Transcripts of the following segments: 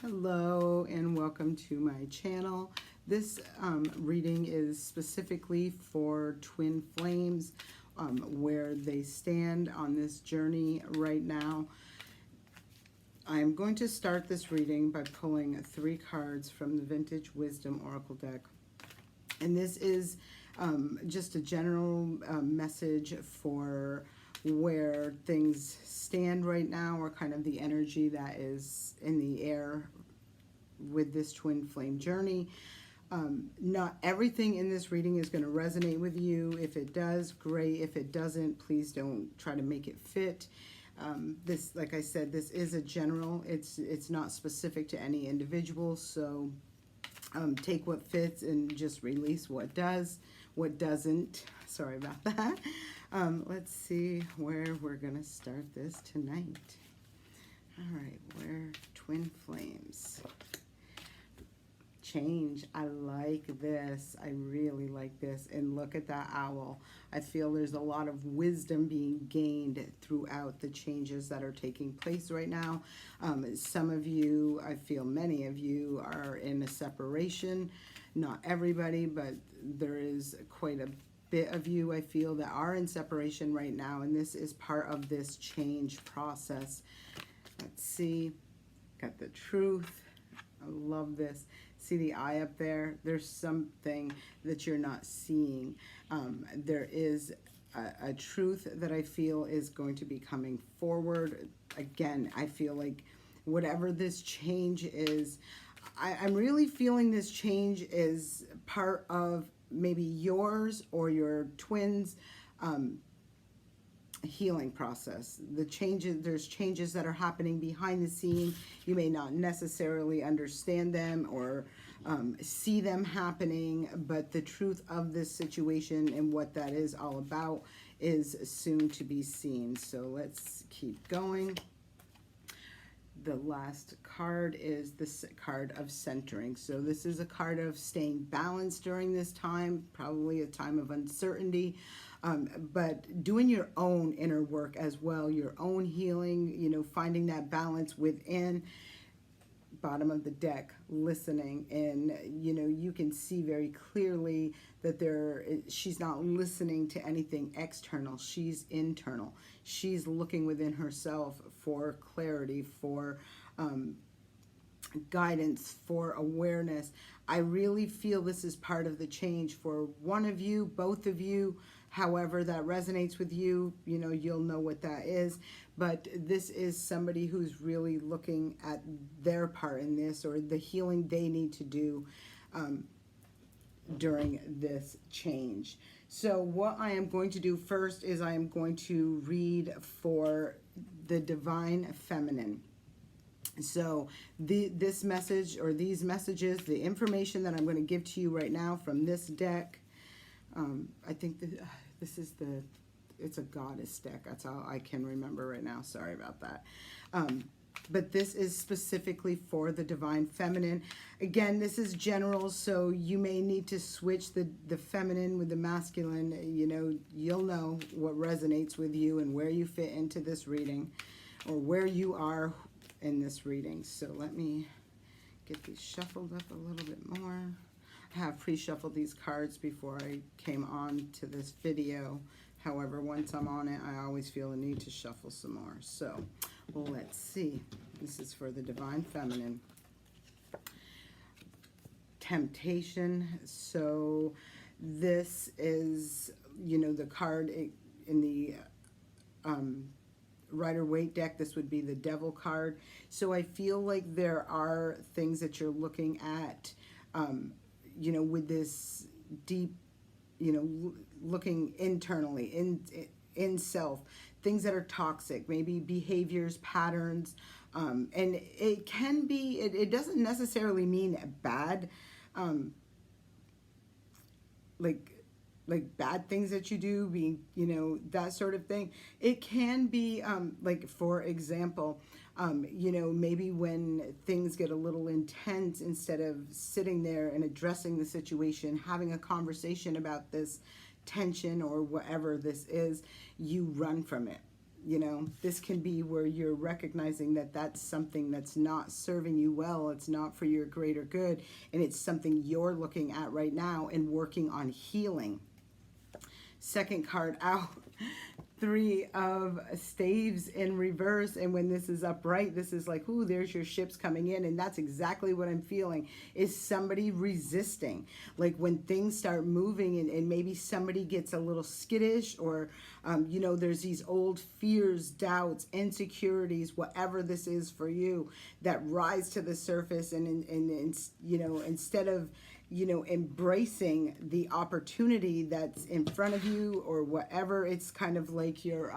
Hello and welcome to my channel. This reading is specifically for twin flames, where they stand on this journey right now. I'm going to start this reading by pulling 3 cards from the Vintage Wisdom Oracle deck. And this is just a general message for where things stand right now, or kind of the energy that is in the air with this twin flame journey. Not everything in this reading is going to resonate with you. If it does, great. If it doesn't, please don't try to make it fit. This, like I said, this is a general. It's not specific to any individual, so take what fits and just release what does, what doesn't. Sorry about that. Let's see where we're going to start this tonight. All right, where twin flames. Change. I like this. I really like this. And look at that owl. I feel there's a lot of wisdom being gained throughout the changes that are taking place right now. Some of you, I feel many of you, are in a separation. Not everybody, but there is quite a bit of you, I feel, that are in separation right now, and this is part of this change process. Let's see. Got the truth. I love this. See the eye up there? There's something that you're not seeing. There is a truth that I feel is going to be coming forward. Again, I feel like whatever this change is, I'm really feeling this change is part of maybe yours or your twins' healing process. The changes, there's changes that are happening behind the scene. You may not necessarily understand them or see them happening, but the truth of this situation and what that is all about is soon to be seen. So let's keep going. The last card is the card of centering. So this is a card of staying balanced during this time, probably a time of uncertainty, but doing your own inner work as well, your own healing, you know, finding that balance within. Bottom of the deck, listening, and you know, you can see very clearly that she's not listening to anything external. She's internal. She's looking within herself for clarity, for guidance, for awareness. I really feel this is part of the change for one of you, both of you. However that resonates with you, you know, you'll know what that is. But this is somebody who's really looking at their part in this, or the healing they need to do during this change. So what I am going to do first is I am going to read for the divine feminine. So this message, or these messages, the information that I'm going to give to you right now from this deck, I think that this is it's a goddess deck. That's all I can remember right now. Sorry about that. But this is specifically for the divine feminine. Again, this is general, so you may need to switch the feminine with the masculine. You know, you'll know what resonates with you and where you fit into this reading, or where you are in this reading. So let me get these shuffled up a little bit more. I have pre-shuffled these cards before I came on to this video. However, once I'm on it, I always feel a need to shuffle some more. So, well, let's see. This is for the divine feminine. Temptation. So this is, you know, the card in the Rider-Waite deck. This would be the Devil card. So I feel like there are things that you're looking at, you know, with this deep, you know, looking internally, in self, things that are toxic, maybe behaviors, patterns, and it can be, it doesn't necessarily mean bad, like bad things that you do, being, you know, that sort of thing. It can be, like, for example, you know, maybe when things get a little intense, instead of sitting there and addressing the situation, having a conversation about this tension or whatever this is, you run from it. You know, this can be where you're recognizing that that's something that's not serving you well. It's not for your greater good. And it's something you're looking at right now and working on healing. Second card out, Three of Staves in reverse. And when this is upright, this is like, ooh, there's your ships coming in. And that's exactly what I'm feeling, is somebody resisting. Like when things start moving and maybe somebody gets a little skittish, or, you know, there's these old fears, doubts, insecurities, whatever this is for you, that rise to the surface. And you know, instead of, you know, embracing the opportunity that's in front of you or whatever, it's kind of like you're,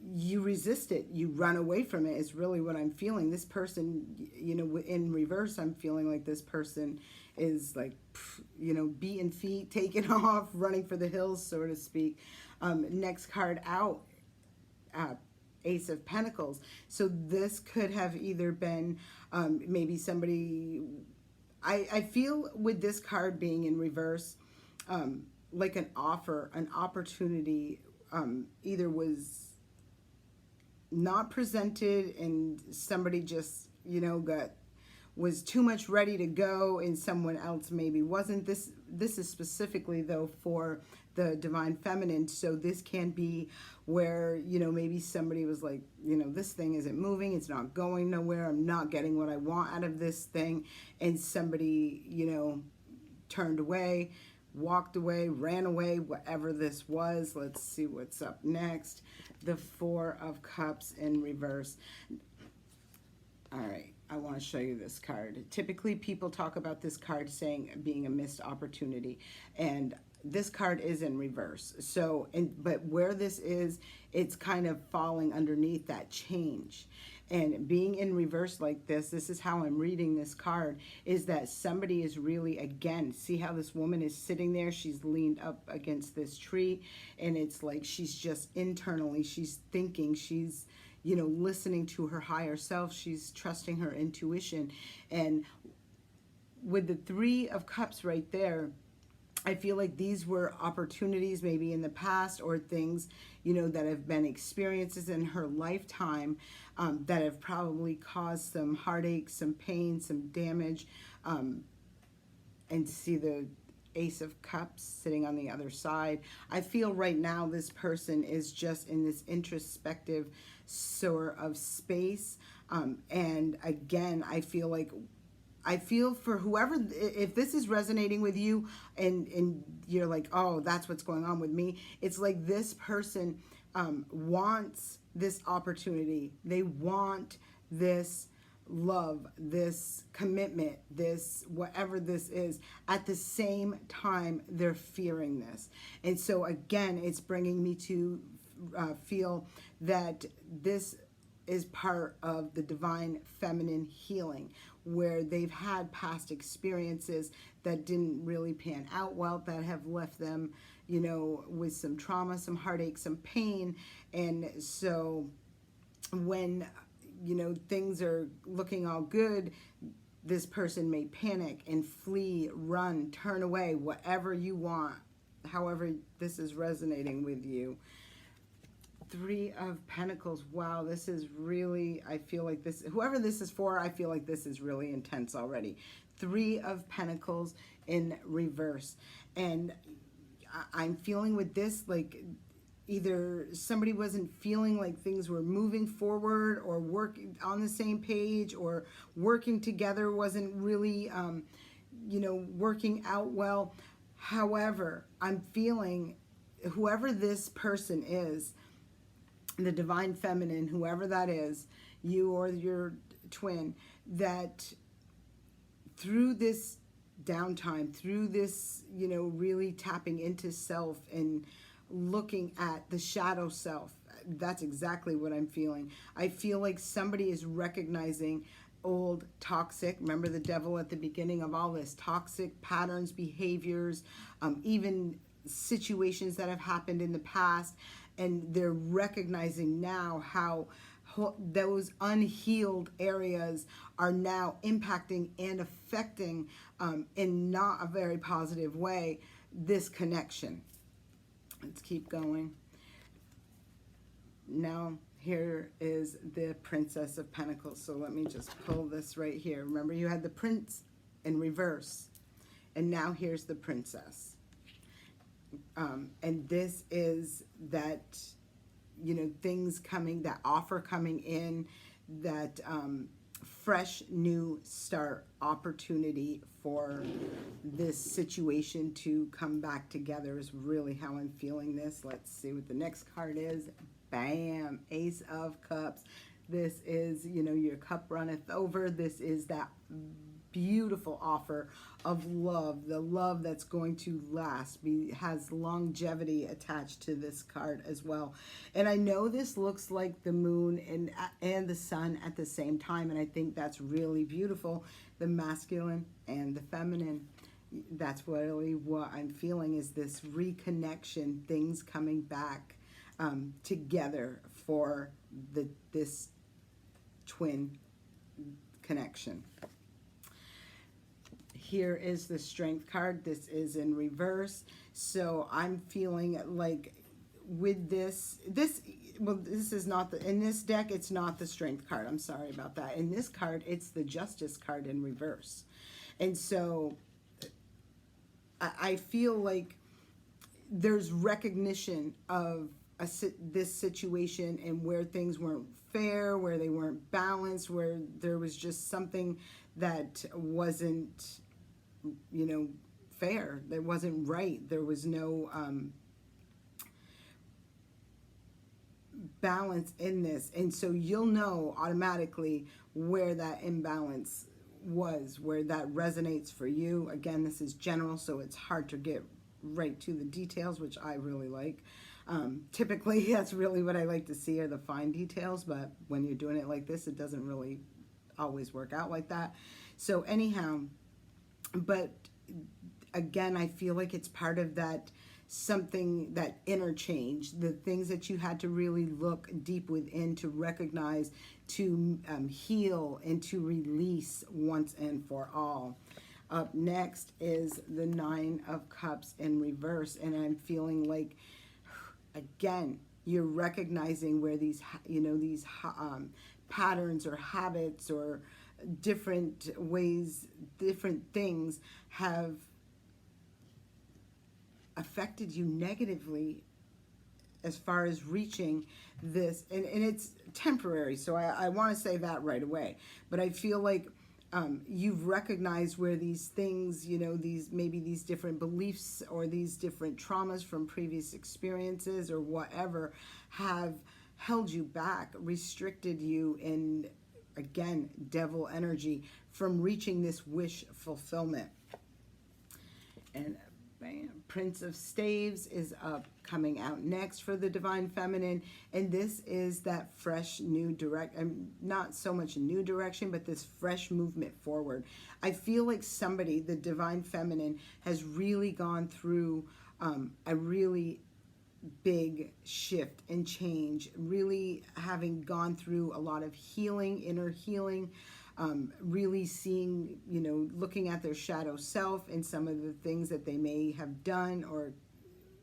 you resist it, you run away from it, is really what I'm feeling. This person, you know, in reverse, I'm feeling like this person is like, you know, beating feet, taking off, running for the hills, so to speak. Next card out, Ace of Pentacles. So this could have either been maybe somebody, I feel with this card being in reverse, like an offer, an opportunity, either was not presented and somebody just, you know, was too much ready to go and someone else maybe wasn't. This is specifically though for the Divine Feminine. So this can be where, you know, maybe somebody was like, you know, this thing isn't moving, it's not going nowhere, I'm not getting what I want out of this thing, and somebody, you know, turned away, walked away, ran away, whatever this was. Let's see what's up next. The Four of Cups in reverse. All right, I want to show you this card. Typically people talk about this card saying being a missed opportunity, and this card is in reverse. So, but where this is, it's kind of falling underneath that change. And being in reverse like this is how I'm reading this card, is that somebody is really, again, see how this woman is sitting there, she's leaned up against this tree, and it's like she's just internally, she's thinking, she's, you know, listening to her higher self, she's trusting her intuition. And with the Three of Cups right there, I feel like these were opportunities maybe in the past, or things, you know, that have been experiences in her lifetime that have probably caused some heartache, some pain, some damage. And see the Ace of Cups sitting on the other side. I feel right now this person is just in this introspective sort of space. And again, I feel for whoever, if this is resonating with you and you're like, oh, that's what's going on with me. It's like this person wants this opportunity. They want this love, this commitment, this whatever this is. At the same time, they're fearing this. And so again, it's bringing me to feel that this is part of the Divine Feminine healing, where they've had past experiences that didn't really pan out well, that have left them, you know, with some trauma, some heartache, some pain. And so when, you know, things are looking all good, this person may panic and flee, run, turn away, whatever you want, however this is resonating with you. Three of Pentacles. Wow, this is really, I feel like this, whoever this is for, I feel like this is really intense already. Three of Pentacles in reverse. And I'm feeling with this, like either somebody wasn't feeling like things were moving forward or working on the same page, or working together wasn't really, you know, working out well. However, I'm feeling whoever this person is, the Divine Feminine, whoever that is, you or your twin, that through this downtime, through this, you know, really tapping into self and looking at the shadow self, that's exactly what I'm feeling. I feel like somebody is recognizing old toxic, remember the devil at the beginning of all this, toxic patterns, behaviors, even situations that have happened in the past, and they're recognizing now how those unhealed areas are now impacting and affecting, in not a very positive way, this connection. Let's keep going. Now here is the Princess of Pentacles. So let me just pull this right here. Remember, you had the Prince in reverse, and now here's the Princess. And this is that, you know, things coming, that offer coming in, that fresh new start opportunity for this situation to come back together is really how I'm feeling this. Let's see what the next card is. Bam, Ace of Cups. This is, you know, your cup runneth over. This is that beautiful offer of love, the love that's going to last, has longevity attached to this card as well. And I know this looks like the moon and the sun at the same time, and I think that's really beautiful, the masculine and the feminine. That's really what I'm feeling, is this reconnection, things coming back together for this twin connection. Here is the Strength card. This is in reverse. So I'm feeling like with this is not in this deck, it's not the Strength card. I'm sorry about that. In this card, it's the Justice card in reverse. And so I feel like there's recognition of this situation and where things weren't fair, where they weren't balanced, where there was just something that wasn't, you know, fair, that wasn't right. There was no balance in this. And so you'll know automatically where that imbalance was, where that resonates for you. Again, this is general, so it's hard to get right to the details, which I really like. Typically, that's really what I like to see, are the fine details, but when you're doing it like this, it doesn't really always work out like that. So anyhow, but again, I feel like it's part of that something, that interchange, the things that you had to really look deep within to recognize, to heal, and to release once and for all. Up next is the Nine of Cups in reverse, and I'm feeling like, again, you're recognizing where these, you know, these patterns or habits or different ways, different things have affected you negatively as far as reaching this, and it's temporary, so I want to say that right away. But I feel like you've recognized where these things, you know, maybe these different beliefs or these different traumas from previous experiences or whatever have held you back, restricted you, and again, devil energy, from reaching this wish fulfillment. And bam, Prince of Staves is up, coming out next for the Divine Feminine. And this is that fresh new not so much a new direction, but this fresh movement forward. I feel like somebody, the Divine Feminine, has really gone through a really big shift and change, really having gone through a lot of healing, inner healing, really seeing, you know, looking at their shadow self and some of the things that they may have done, or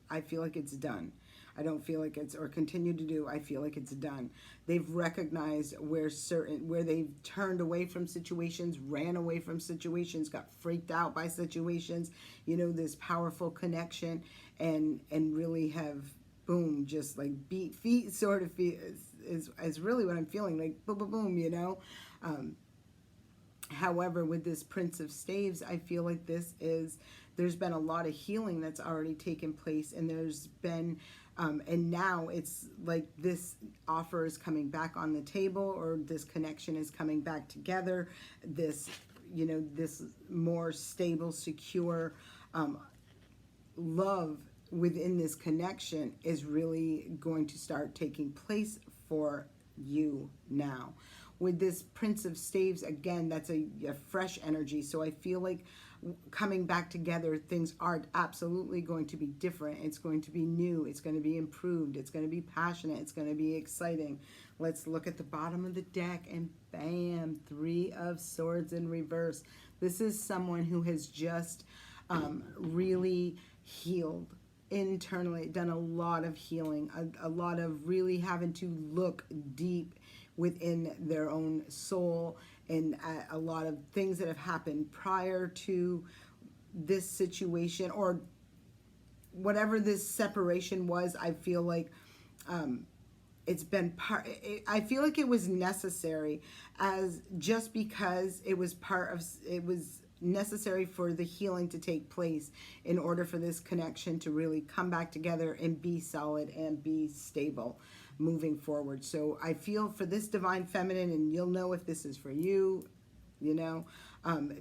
I feel like it's done. I don't feel like it's, or continue to do, I feel like it's done. They've recognized where they've turned away from situations, ran away from situations, got freaked out by situations, you know, this powerful connection, and really have, boom, just like beat feet sort of is really what I'm feeling, like boom, boom, boom, you know. However, with this Prince of Staves, I feel like there's been a lot of healing that's already taken place, and there's been, and now it's like this offer is coming back on the table, or this connection is coming back together. This, you know, this more stable, secure love within this connection is really going to start taking place for you now. With this Prince of Staves, again, that's a fresh energy. So I feel like coming back together, things are absolutely going to be different. It's going to be new. It's going to be improved. It's going to be passionate. It's going to be exciting. Let's look at the bottom of the deck, and bam, Three of Swords in reverse. This is someone who has just really healed internally, done a lot of healing, a lot of really having to look deep within their own soul, and a lot of things that have happened prior to this situation, or whatever this separation was. I feel like it's been part, I feel like it was necessary, as just because it was part of, it was necessary for the healing to take place in order for this connection to really come back together and be solid and be stable moving forward. So I feel for this divine feminine, and you'll know if this is for you, you know,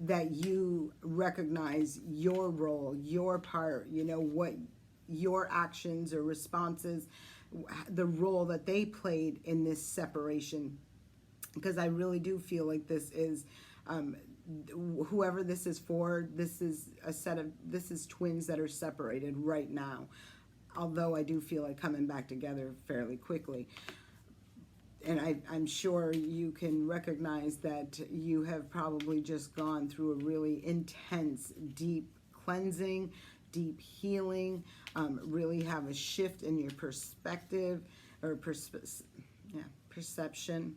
that you recognize your role, your part, you know, what your actions or responses, the role that they played in this separation. Because I really do feel like this is, whoever this is for, this is this is twins that are separated right now. Although I do feel like coming back together fairly quickly. And I'm sure you can recognize that you have probably just gone through a really intense, deep cleansing, deep healing, really have a shift in your perspective, or perception,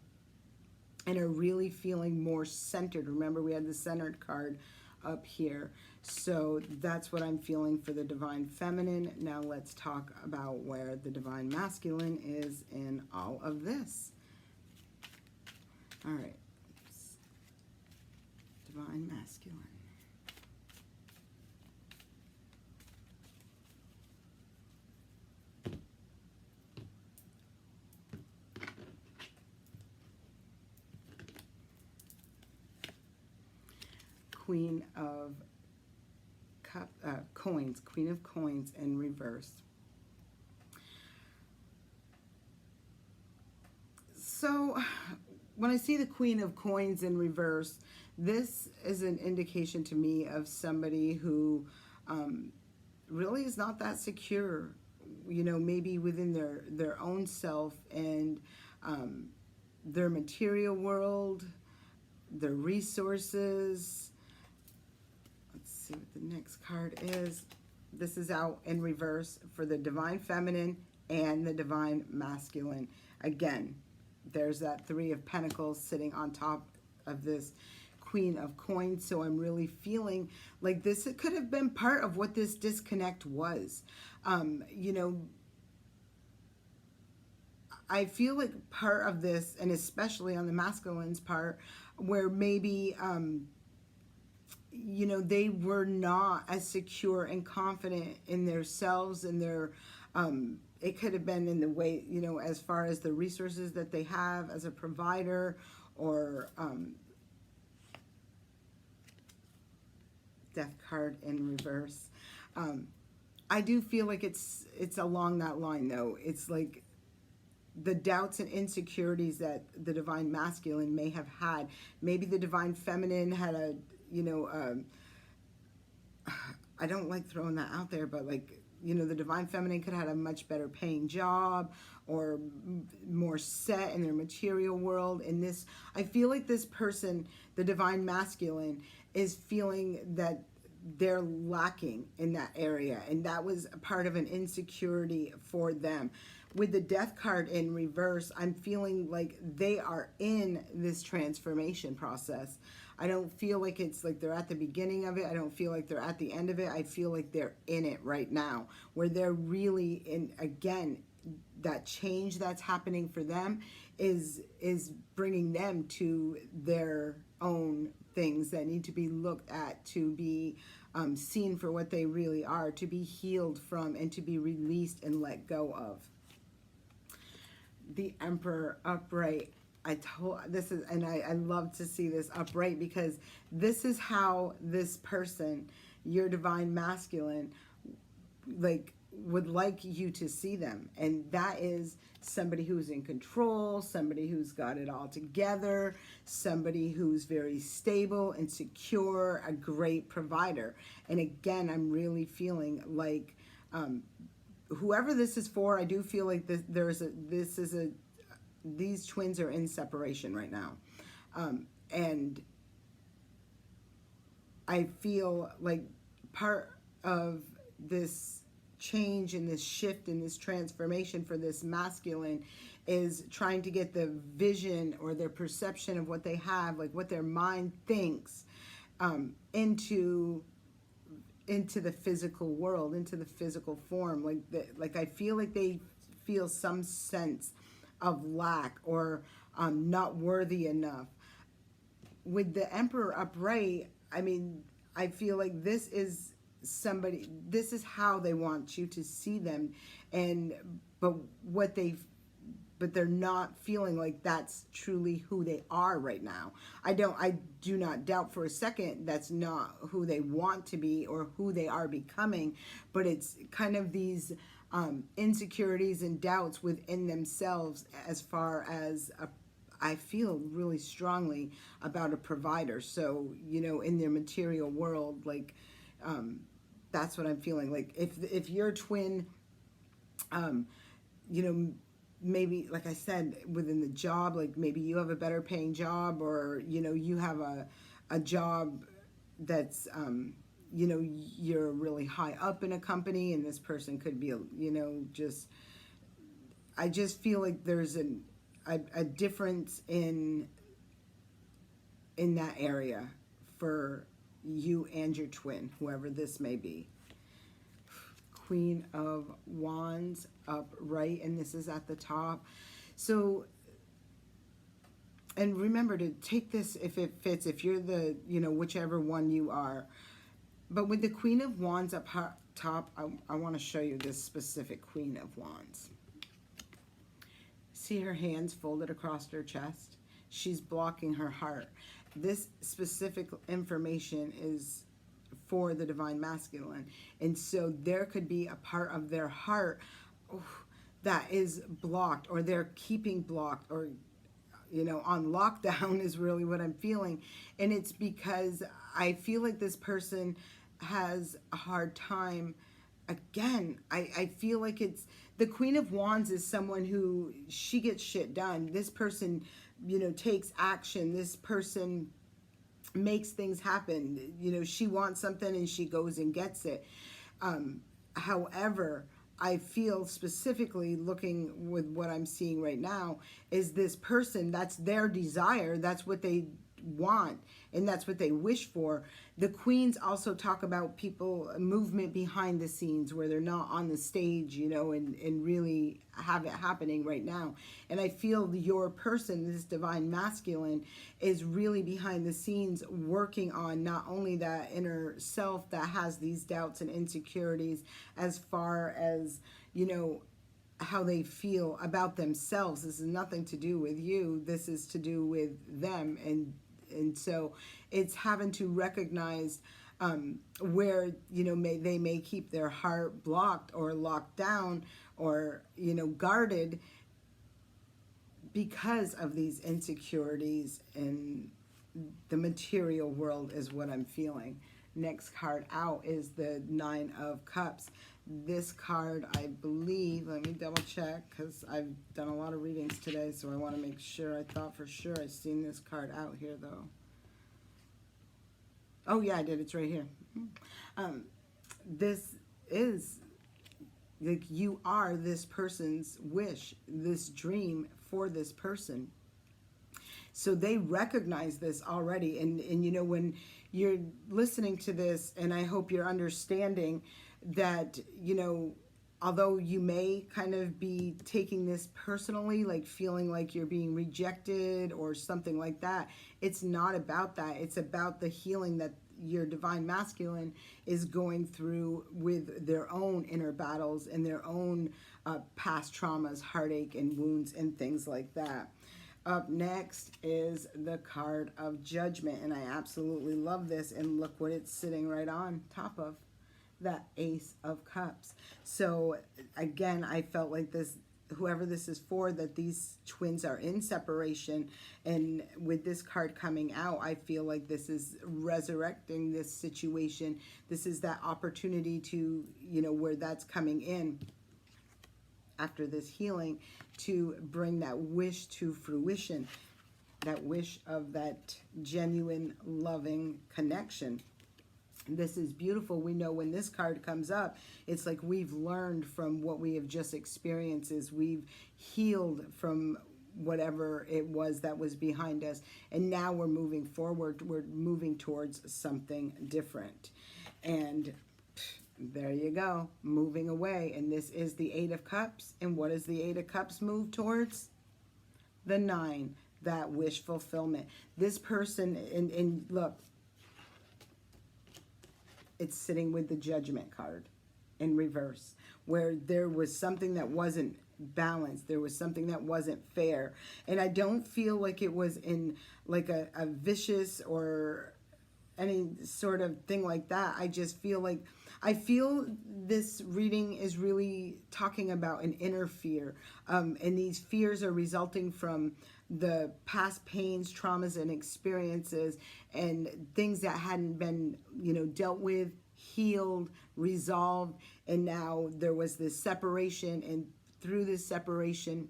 and are really feeling more centered. Remember, we had the centered card up here. So that's what I'm feeling for the divine feminine. Now let's talk about where the divine masculine is in all of this. All right, divine masculine. Queen of Coins, Queen of Coins in reverse. So when I see the Queen of Coins in reverse, this is an indication to me of somebody who really is not that secure, you know, maybe within their own self and their material world, their resources. Let's see what the next card is. This is out in reverse for the divine feminine and the divine masculine. Again, there's that Three of Pentacles sitting on top of this Queen of Coins. So I'm really feeling like this, it could have been part of what this disconnect was. You know, I feel like part of this, and especially on the masculine's part, where maybe, you know, they were not as secure and confident in themselves and their, it could have been in the way, you know, as far as the resources that they have as a provider, or Death card in reverse. I do feel like it's along that line, though. It's like the doubts and insecurities that the divine masculine may have had. Maybe the divine feminine had a, you know, I don't like throwing that out there, but like, you know, the divine feminine could have had a much better paying job, or more set in their material world. In this, I feel like this person, the divine masculine, is feeling that they're lacking in that area, and that was a part of an insecurity for them. With the Death card in reverse, I'm feeling like they are in this transformation process. I don't feel like it's like they're at the beginning of it. I don't feel like they're at the end of it. I feel like they're in it right now, where they're really in, again, that change that's happening for them is bringing them to their own things that need to be looked at, to be seen for what they really are, to be healed from, and to be released and let go of. The Emperor upright. I love to see this upright, because this is how this person, your divine masculine, like, would like you to see them. And that is somebody who's in control, somebody who's got it all together, somebody who's very stable and secure, a great provider. And again, I'm really feeling like whoever this is for, I do feel like these twins are in separation right now. And I feel like part of this change and this shift and this transformation for this masculine is trying to get the vision or their perception of what they have, like what their mind thinks, into the physical world, into the physical form. Like I feel like they feel some sense of lack or not worthy enough. With the Emperor upright, I mean, I feel like this is somebody, this is how they want you to see them, but they're not feeling like that's truly who they are right now. I do not doubt for a second that's not who they want to be or who they are becoming, but it's kind of these insecurities and doubts within themselves as far as I feel really strongly about a provider. So, in their material world, like, that's what I'm feeling. Like, if you're a twin, maybe, like I said, within the job, like maybe you have a better paying job, or, you have a job that's, you're really high up in a company, and this person could be, I just feel like there's a difference in that area for you and your twin, whoever this may be. Queen of Wands upright, and this is at the top. So, and remember to take this if it fits, if you're the, whichever one you are. But with the Queen of Wands up top, I want to show you this specific Queen of Wands. See her hands folded across her chest? She's blocking her heart. This specific information is for the Divine Masculine. And so there could be a part of their heart that is blocked, or they're keeping blocked, or, on lockdown is really what I'm feeling. And it's because I feel like this person has a hard time. Again, I feel like it's the Queen of Wands is someone who, she gets shit done. This person, takes action. This person makes things happen. She wants something and she goes and gets it. However, I feel specifically looking with what I'm seeing right now is this person, that's their desire. That's what they want, and that's what they wish for. The queens also talk about people, movement behind the scenes where they're not on the stage, and really have it happening right now. And I feel your person, this Divine Masculine, is really behind the scenes working on not only that inner self that has these doubts and insecurities as far as, how they feel about themselves. This is nothing to do with you. This is to do with them. And so it's having to recognize where, they may keep their heart blocked or locked down or, guarded because of these insecurities in the material world is what I'm feeling. Next card out is the Nine of Cups. This card, I believe, let me double check because I've done a lot of readings today, so I want to make sure. I thought for sure I'd seen this card out here, though. Oh, yeah, I did. It's right here. This is, like, you are this person's wish, this dream for this person. So they recognize this already. And when you're listening to this, and I hope you're understanding that, although you may kind of be taking this personally, like feeling like you're being rejected or something like that, it's not about that. It's about the healing that your Divine Masculine is going through with their own inner battles and their own past traumas, heartache and wounds and things like that. Up next is the card of Judgment, and I absolutely love this, and look what it's sitting right on top of, that Ace of Cups. So again, I felt like this, whoever this is for, that these twins are in separation, and with this card coming out, I feel like this is resurrecting this situation. This is that opportunity to, where that's coming in after this healing, to bring that wish to fruition, that wish of that genuine loving connection. This is beautiful. We know when this card comes up, it's like we've learned from what we have just experienced, is we've healed from whatever it was that was behind us, and now we're moving forward. We're moving towards something different. And there you go, moving away. And this is the Eight of Cups. And what does the Eight of Cups move towards? The Nine, that wish fulfillment. This person, and look, it's sitting with the Judgment card in reverse, where there was something that wasn't balanced. There was something that wasn't fair. And I don't feel like it was in like a vicious or any sort of thing like that. I just feel like, I feel this reading is really talking about an inner fear. And these fears are resulting from the past pains, traumas, and experiences, and things that hadn't been, dealt with, healed, resolved. And now there was this separation, and through this separation,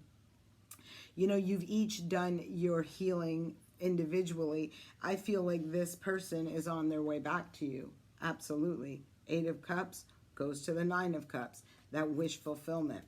you've each done your healing individually. I feel like this person is on their way back to you. Absolutely. Eight of Cups goes to the Nine of Cups. That wish fulfillment.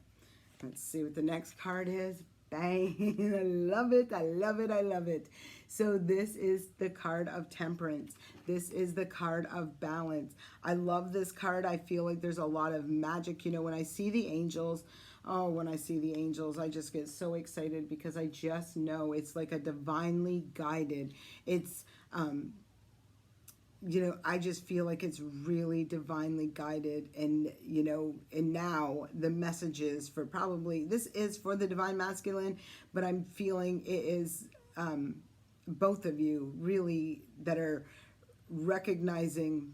Let's see what the next card is. Bang. I love it. I love it. I love it. So this is the card of Temperance. This is the card of balance. I love this card. I feel like there's a lot of magic. When I see the angels, when I see the angels, I just get so excited, because I just know it's like a divinely guided. It's, I just feel like it's really divinely guided. And, and now the messages for probably, this is for the Divine Masculine, but I'm feeling it is both of you really that are recognizing,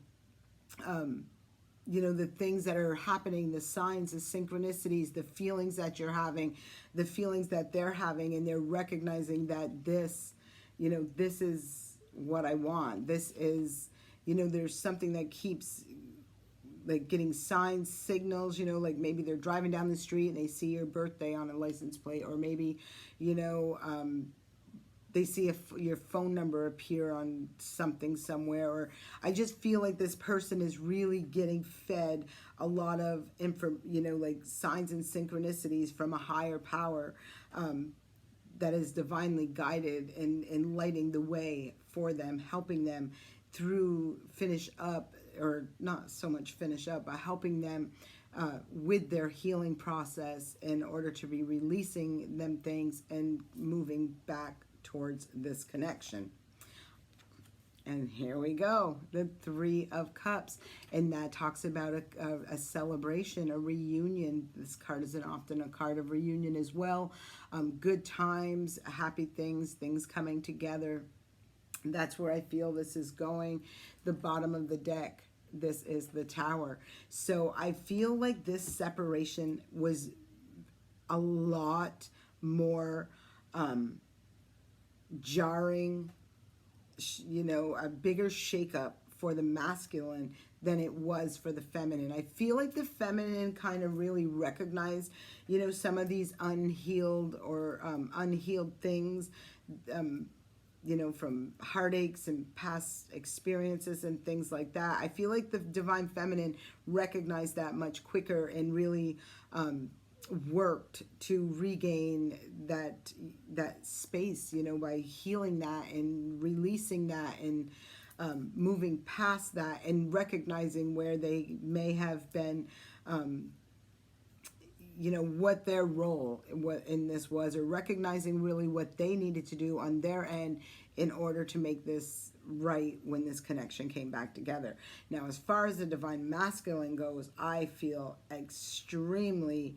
the things that are happening, the signs, the synchronicities, the feelings that you're having, the feelings that they're having, and they're recognizing that this, this is what I want. This is, there's something that keeps like getting signs, signals, like maybe they're driving down the street and they see your birthday on a license plate, or maybe, they see your phone number appear on something somewhere. Or I just feel like this person is really getting fed a lot of like signs and synchronicities from a higher power that is divinely guided and lighting the way for them, helping them through finish up, or not so much finish up, but helping them with their healing process in order to be releasing them things and moving back towards this connection. And here we go, the Three of Cups. And that talks about a celebration, a reunion. This card is often a card of reunion as well. Good times, happy things coming together. That's where I feel this is going. The bottom of the deck, this is the Tower. So I feel like this separation was a lot more jarring, a bigger shakeup for the masculine than it was for the feminine. I feel like the feminine kind of really recognized, some of these unhealed or unhealed things, from heartaches and past experiences and things like that. I feel like the Divine Feminine recognized that much quicker and really worked to regain that space, by healing that and releasing that and moving past that and recognizing where they may have been, what their role in this was, or recognizing really what they needed to do on their end in order to make this right when this connection came back together. Now, as far as the Divine Masculine goes, I feel extremely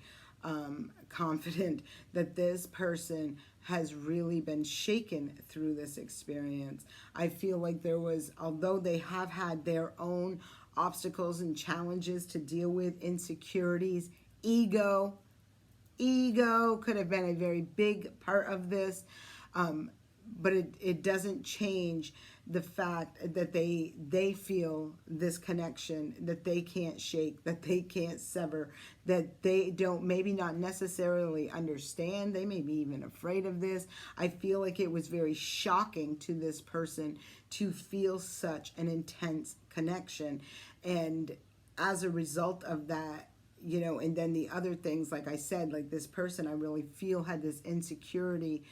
confident that this person has really been shaken through this experience. I feel like there was, although they have had their own obstacles and challenges to deal with, insecurities, ego could have been a very big part of this, but it doesn't change the fact that they feel this connection that they can't shake, that they can't sever, that they don't maybe not necessarily understand. They may be even afraid of this. I feel like it was very shocking to this person to feel such an intense connection. And as a result of that, you know, and then the other things, like I said, like this person I really feel had this insecurity,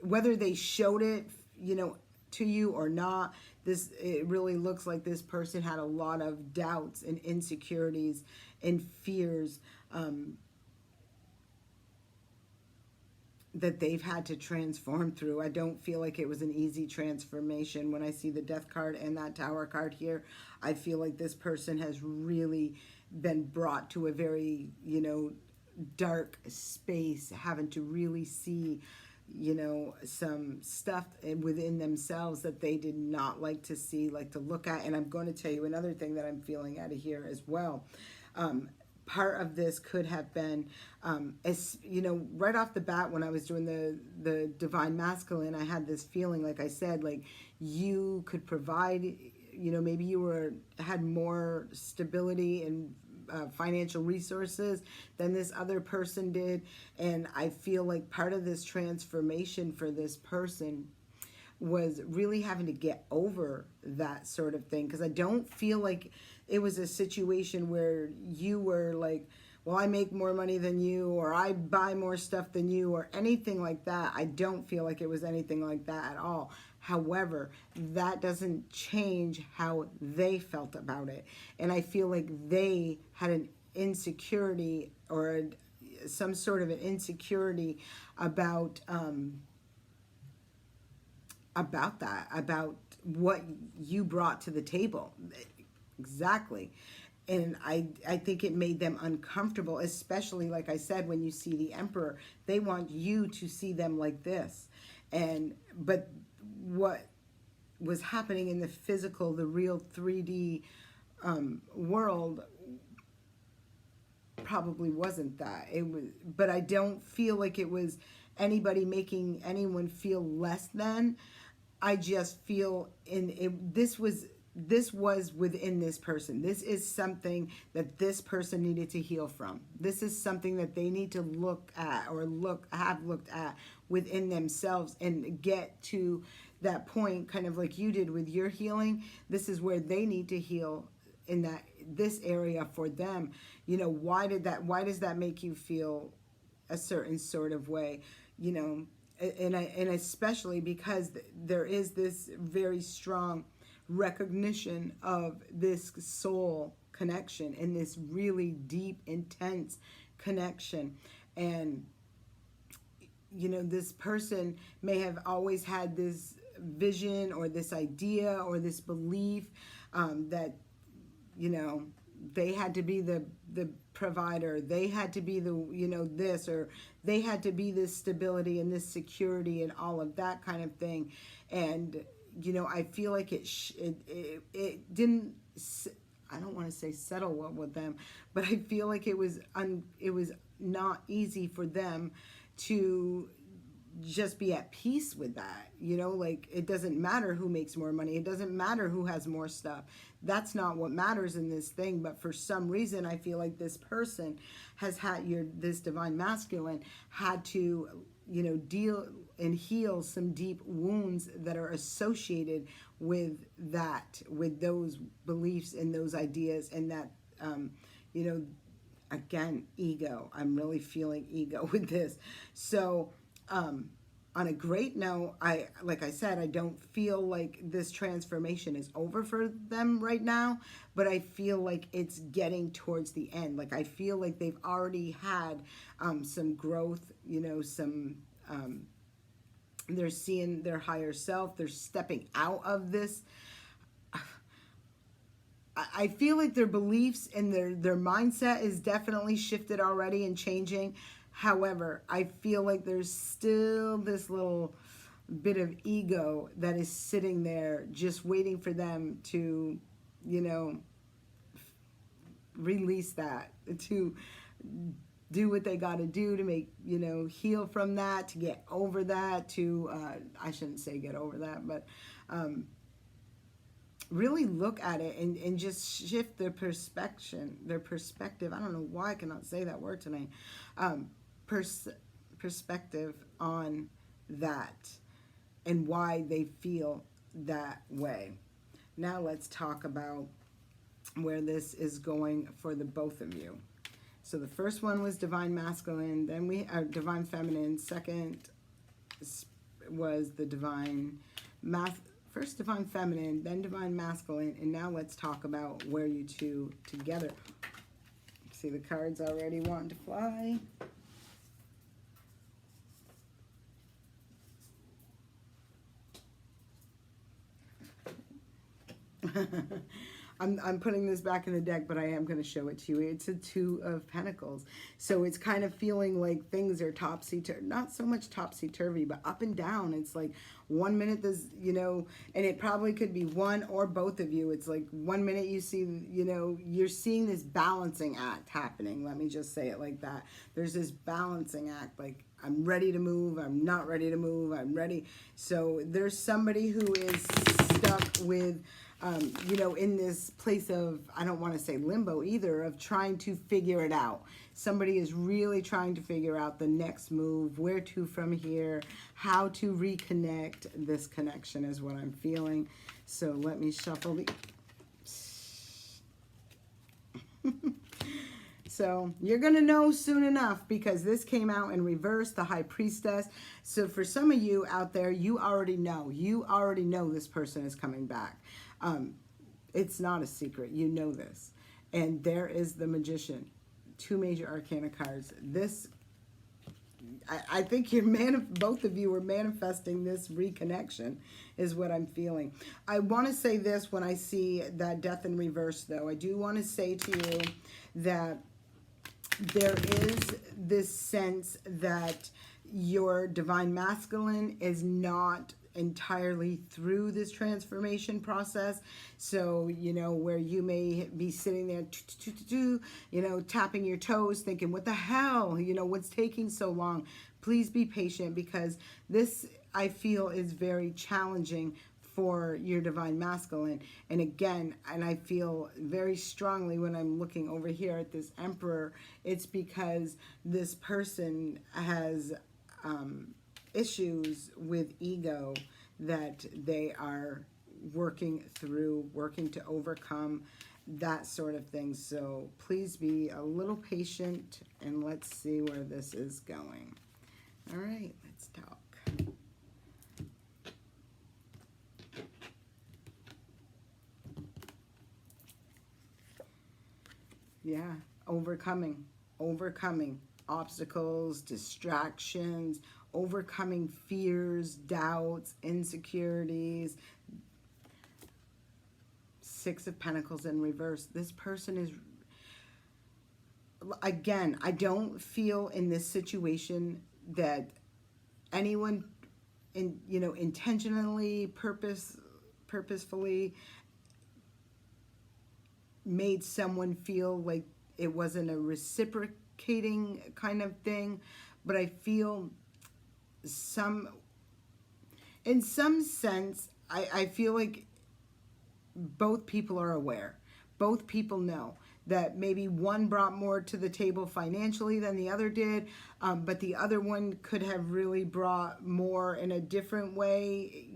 whether they showed it, you know, to you or not. It really looks like this person had a lot of doubts and insecurities and fears that they've had to transform through. I don't feel like it was an easy transformation. When I see the Death card and that Tower card here, I feel like this person has really been brought to a very, you know, dark space, having to really see, you know, some stuff within themselves that they did not like to see, like to look at. And I'm going to tell you another thing that I'm feeling out of here as well. Part of this could have been, as you know, right off the bat when I was doing the Divine Masculine, I had this feeling, like I said, like you could provide, you know, maybe you had more stability and financial resources than this other person did. And I feel like part of this transformation for this person was really having to get over that sort of thing, because I don't feel like it was a situation where you were like, well, I make more money than you, or I buy more stuff than you, or anything like that. I don't feel like it was anything like that at all. However, that doesn't change how they felt about it. And I feel like they had an insecurity, or some sort of an insecurity about that, about what you brought to the table. Exactly. And I think it made them uncomfortable, especially, like I said, when you see the Emperor, they want you to see them like this. But what was happening in the physical, the real 3D world, probably wasn't that. It was, but I don't feel like it was anybody making anyone feel less than. I just feel this was within this person. This is something that this person needed to heal from. This is something that they need to look at, or have looked at within themselves, and get to that point, kind of like you did with your healing. This is where they need to heal in this area for them. You know, why does that make you feel a certain sort of way? You know, and especially because there is this very strong recognition of this soul connection and this really deep, intense connection. And you know, this person may have always had this vision, or this idea, or this belief that, you know, they had to be the provider, they had to be the, you know, this, or they had to be this stability and this security and all of that kind of thing. And you know, I feel like it didn't, I don't want to say settle well with them, but I feel like it was not easy for them to just be at peace with that. You know, like, it doesn't matter who makes more money. It doesn't matter who has more stuff. That's not what matters in this thing. But for some reason, I feel like this person has had, this Divine Masculine had to, you know, deal and heal some deep wounds that are associated with that, with those beliefs and those ideas, and that, you know, again, ego. I'm really feeling ego with this. So, on a great note, like I said, I don't feel like this transformation is over for them right now, but I feel like it's getting towards the end. Like, I feel like they've already had some growth, you know, some, they're seeing their higher self, they're stepping out of this. I feel like their beliefs and their mindset is definitely shifted already and changing. However, I feel like there's still this little bit of ego that is sitting there just waiting for them to, you know, release that, to do what they got to do to make, heal from that, to get over that, to, I shouldn't say get over that, but really look at it and just shift their perspective. I don't know why I cannot say that word tonight. Perspective on that and why they feel that way. Now let's talk about where this is going for the both of you. So the first one was divine masculine, then we divine feminine. Second was the first divine feminine, then divine masculine, and now let's talk about where you two together. See the cards already wanting to fly. I'm putting this back in the deck, but I am going to show it to you. It's a Two of Pentacles. So it's kind of feeling like things are topsy-turvy. Not so much topsy-turvy, but up and down. It's like 1 minute there's, and it probably could be one or both of you. It's like 1 minute you see, you're seeing this balancing act happening. Let me just say it like that. There's this balancing act, like I'm ready to move, I'm not ready to move, I'm ready. So there's somebody who is stuck with, in this place of, I don't want to say limbo either, of trying to figure it out. Somebody is really trying to figure out the next move, where to from here, how to reconnect. This connection is what I'm feeling. So let me shuffle the... So you're going to know soon enough, because this came out in reverse, the High Priestess. So for some of you out there, you already know. You already know this person is coming back. It's not a secret. You know this. And there is the Magician. 2 major arcana cards. This, I think both of you are manifesting this reconnection, is what I'm feeling. I want to say this when I see that Death in reverse, though. I do want to say to you that there is this sense that your divine masculine is not entirely through this transformation process. So, where you may be sitting there, tapping your toes, thinking, what the hell, what's taking so long? Please be patient, because this, I feel, is very challenging for your divine masculine. And again, and I feel very strongly when I'm looking over here at this Emperor, it's because this person has issues with ego that they are working through, working to overcome, that sort of thing. So please be a little patient, and let's see where this is going. All right, let's talk. Yeah, overcoming obstacles, distractions, overcoming fears, doubts, insecurities. 6 of Pentacles in reverse. This person is, again, I don't feel in this situation that anyone intentionally, purposefully made someone feel like it wasn't a reciprocating kind of thing, but I feel in some sense, I feel like both people are aware. Both people know that maybe one brought more to the table financially than the other did, but the other one could have really brought more in a different way,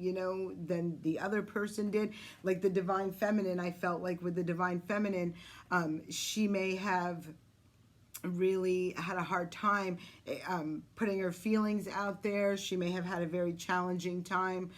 than the other person did. Like the Divine Feminine, I felt like with the Divine Feminine, she may have really had a hard time putting her feelings out there. She may have had a very challenging time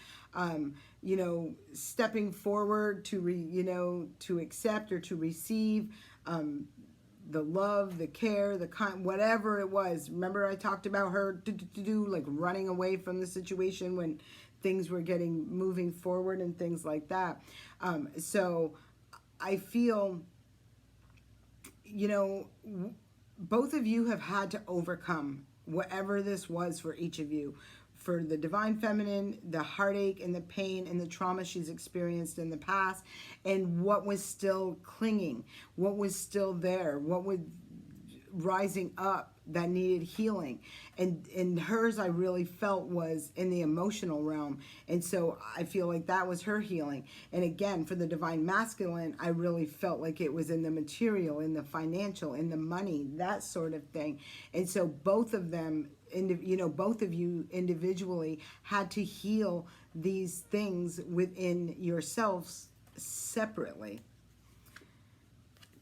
stepping forward to to accept or to receive the love, the care, the whatever it was. Remember I talked about her like running away from the situation when things were moving forward and things like that. So I feel, both of you have had to overcome whatever this was for each of you. For the Divine Feminine, the heartache and the pain and the trauma she's experienced in the past, and what was still clinging, what was still there, what was rising up that needed healing. And hers, I really felt, was in the emotional realm. And so I feel like that was her healing. And again, for the divine masculine, I really felt like it was in the material, in the financial, in the money, that sort of thing. And so both of them, both of you individually had to heal these things within yourselves separately.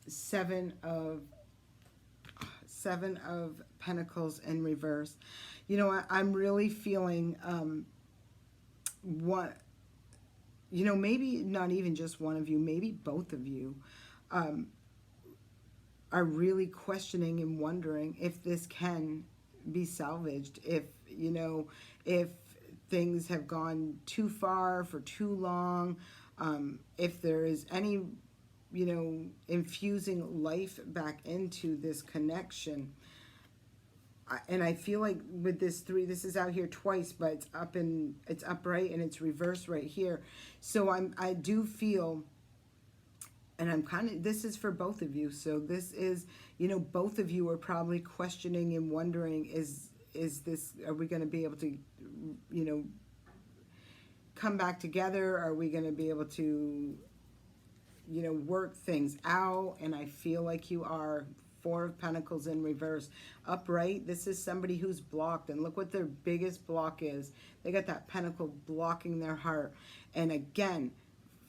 Seven of Pentacles in reverse. I'm really feeling maybe not even just one of you, maybe both of you are really questioning and wondering if this can be salvaged, if things have gone too far for too long, if there is any infusing life back into this connection. And I feel like with this 3, this is out here twice, but it's upright and it's reversed right here. So I do feel, and I'm kind of, this is for both of you. So this is, both of you are probably questioning and wondering, is this, are we going to be able to, come back together? Are we going to be able to, work things out? And I feel like you are. 4 of Pentacles in reverse. Upright, this is somebody who's blocked. And look what their biggest block is. They got that pentacle blocking their heart. And again,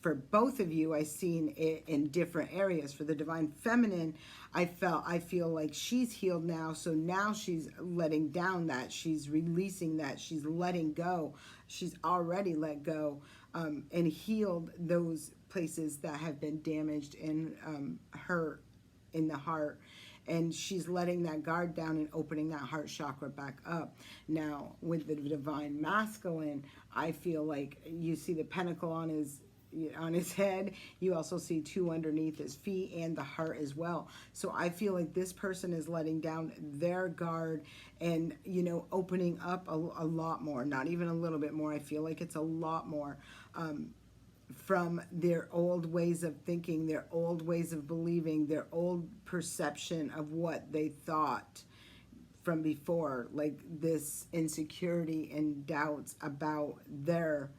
for both of you, I seen it in different areas. For the divine feminine, I feel like she's healed now. So now she's letting down that. She's releasing that. She's letting go. She's already let go and healed those places that have been damaged and hurt in the heart. And she's letting that guard down and opening that heart chakra back up. Now, with the divine masculine, I feel like you see the pentacle on his head. You also see 2 underneath his feet and the heart as well. So I feel like this person is letting down their guard and, opening up a lot more. Not even a little bit more. I feel like it's a lot more. From their old ways of thinking, their old ways of believing, their old perception of what they thought from before, like this insecurity and doubts about their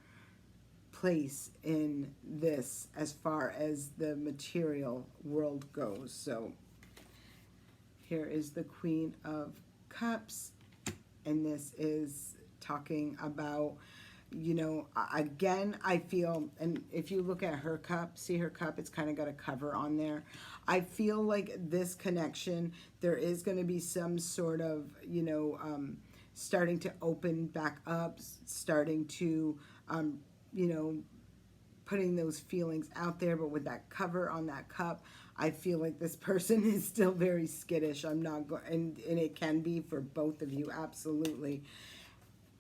place in this as far as the material world goes. So here is the Queen of Cups, and this is talking about, again, I feel, and if you look at her cup, see her cup, it's kind of got a cover on there. I feel like this connection, there is going to be some sort of, starting to open back up, starting to, putting those feelings out there. But with that cover on that cup, I feel like this person is still very skittish. I'm not going, and it can be for both of you, absolutely.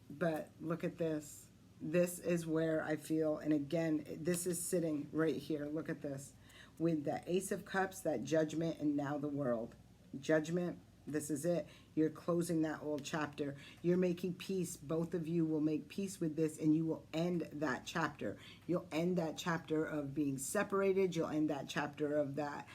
But look at this. This is where I feel, and again, this is sitting right here. Look at this. With the Ace of Cups, that Judgment, and now the World. Judgment, this is it. You're closing that old chapter. You're making peace. Both of you will make peace with this, and you will end that chapter. You'll end that chapter of being separated. You'll end that chapter of that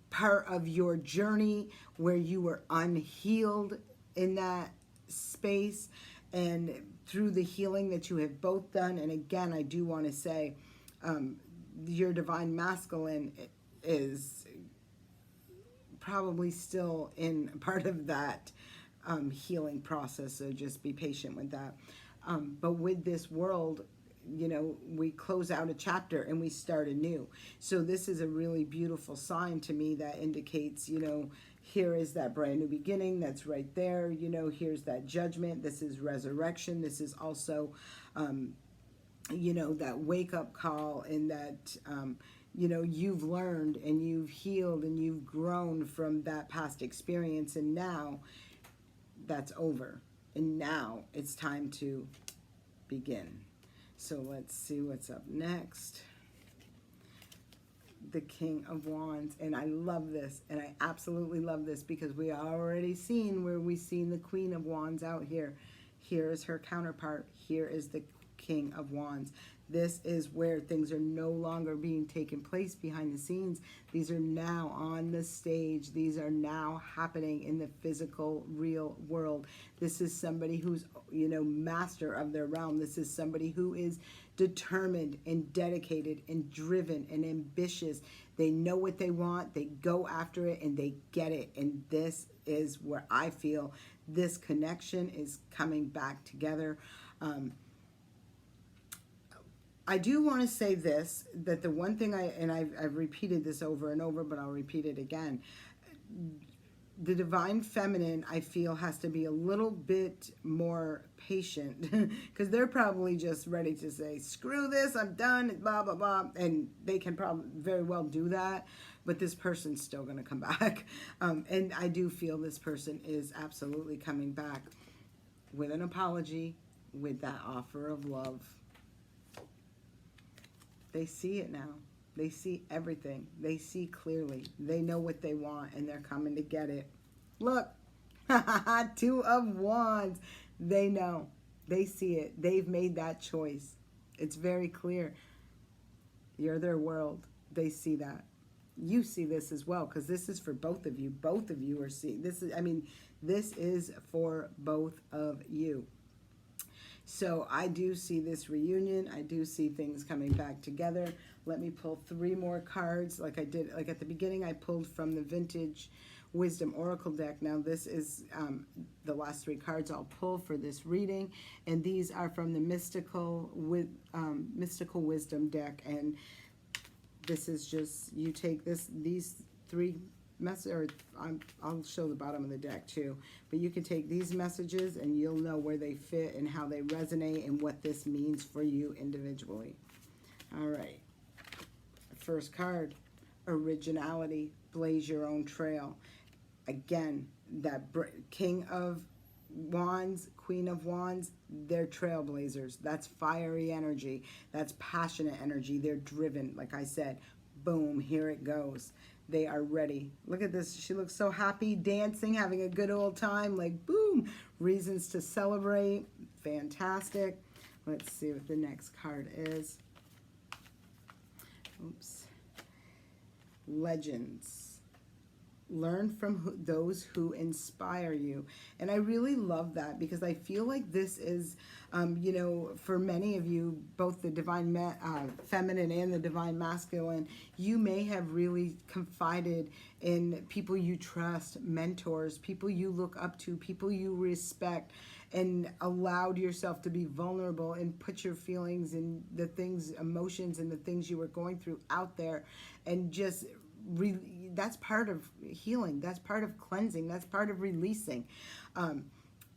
part of your journey where you were unhealed in that space. And through the healing that you have both done, and again, I do want to say, your divine masculine is probably still in part of that healing process, so just be patient with that. But with this world, we close out a chapter and we start anew. So this is a really beautiful sign to me that indicates, here is that brand new beginning that's right there. Here's that judgment. This is resurrection. This is also, that wake-up call, and that, you've learned and you've healed and you've grown from that past experience. And now that's over. And now it's time to begin. So let's see what's up next. The King of Wands, and I love this, and I absolutely love this because we already seen where we seen the Queen of Wands out here. Here is her counterpart. Here is the King of Wands. This is where things are no longer being taken place behind the scenes. These are now on the stage. These are now happening in the physical, real world. This is somebody who's, master of their realm. This is somebody who is determined and dedicated and driven and ambitious. They know what they want. They go after it and they get it. And this is where I feel this connection is coming back together. I do want to say this, that the one thing I've repeated this over and over, but I'll repeat it again. The divine feminine, I feel, has to be a little bit more patient because they're probably just ready to say, screw this, I'm done, blah, blah, blah. And they can probably very well do that, but this person's still going to come back. And I do feel this person is absolutely coming back with an apology, with that offer of love. They see it now. They see everything. They see clearly. They know what they want, and they're coming to get it. Look, 2 of Wands. They know. They see it. They've made that choice. It's very clear. You're their world. They see that. You see this as well, because this is for both of you. Both of you are seeing. This is for both of you. So I do see this reunion. I do see things coming back together. Let me pull 3 more cards like I did. Like at the beginning, I pulled from the Vintage Wisdom Oracle deck. Now this is the last 3 cards I'll pull for this reading. And these are from the Mystical Wisdom deck. And this is just, you take these 3 I'll show the bottom of the deck too, but you can take these messages and you'll know where they fit and how they resonate and what this means for you individually. All right, first card, originality, blaze your own trail. Again, that King of Wands, Queen of Wands, they're trailblazers. That's fiery energy. That's passionate energy. They're driven. Like I said, boom, here it goes. They are ready. Look at this. She looks so happy, dancing, having a good old time. Like, boom, reasons to celebrate. Fantastic. Let's see what the next card is. Oops. Legends. Learn from those who inspire you. And I really love that because I feel like this is, for many of you, both the divine feminine and the divine masculine, you may have really confided in people you trust, mentors, people you look up to, people you respect, and allowed yourself to be vulnerable and put your feelings and the things, emotions and the things you were going through out there, and just that's part of healing. That's part of cleansing. That's part of releasing. And,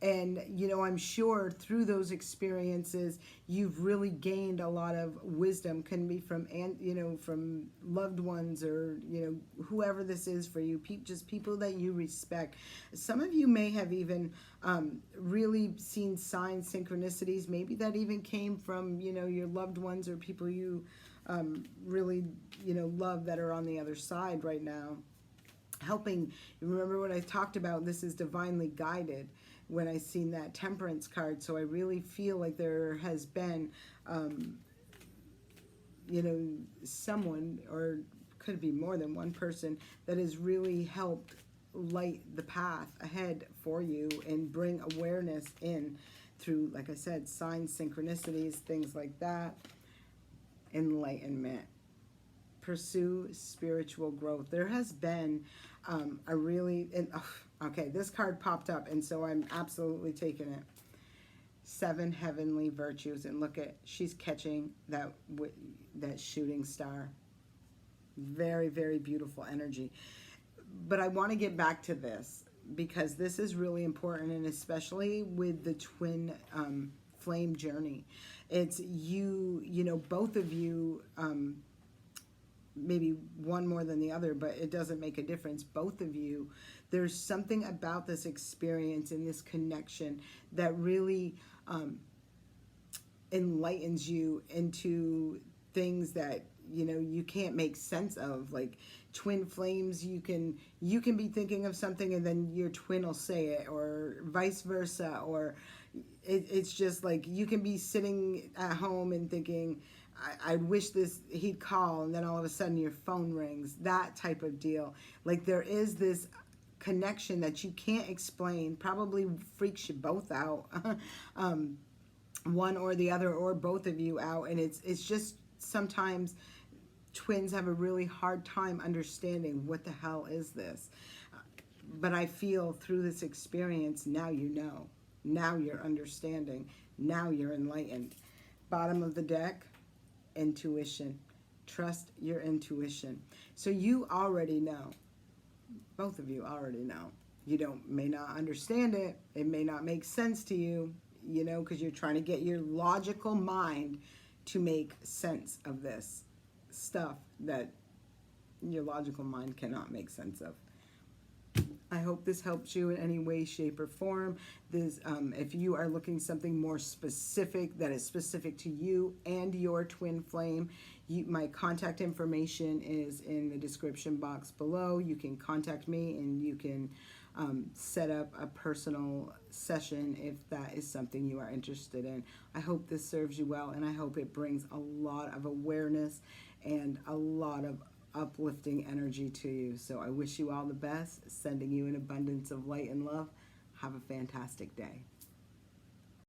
I'm sure through those experiences, you've really gained a lot of wisdom. Can be from, from loved ones or, whoever this is for you, just people that you respect. Some of you may have even really seen signs, synchronicities. Maybe that even came from, your loved ones or people you really, love that are on the other side right now. Helping, remember what I talked about, this is divinely guided when I seen that Temperance card. So I really feel like there has been, someone, or could be more than one person, that has really helped light the path ahead for you and bring awareness in through, like I said, signs, synchronicities, things like that. Enlightenment. Pursue spiritual growth. There has been okay, this card popped up, and so I'm absolutely taking it. 7 heavenly virtues, and look at, she's catching that shooting star. Very, very beautiful energy. But I want to get back to this because this is really important, and especially with the twin flame journey. It's both of you, maybe one more than the other, but it doesn't make a difference. Both of you, there's something about this experience and this connection that really enlightens you into things that you can't make sense of. Like twin flames, you can be thinking of something and then your twin will say it, or vice versa, or it's just like you can be sitting at home and thinking, I wish he'd call, and then all of a sudden your phone rings. That type of deal. Like there is this connection that you can't explain. Probably freaks you both out, one or the other, or both of you out. And it's just sometimes twins have a really hard time understanding what the hell is this. But I feel through this experience, now you know. Now you're understanding. Now you're enlightened. Bottom of the deck, intuition. Trust your intuition. So you already know. Both of you already know. You may not understand it. It may not make sense to you, because you're trying to get your logical mind to make sense of this stuff that your logical mind cannot make sense of. I hope this helps you in any way, shape, or form. If you are looking something more specific that is specific to you and your twin flame, my contact information is in the description box below. You can contact me and you can set up a personal session if that is something you are interested in. I hope this serves you well, and I hope it brings a lot of awareness and a lot of uplifting energy to you. So I wish you all the best, sending you an abundance of light and love. Have a fantastic day.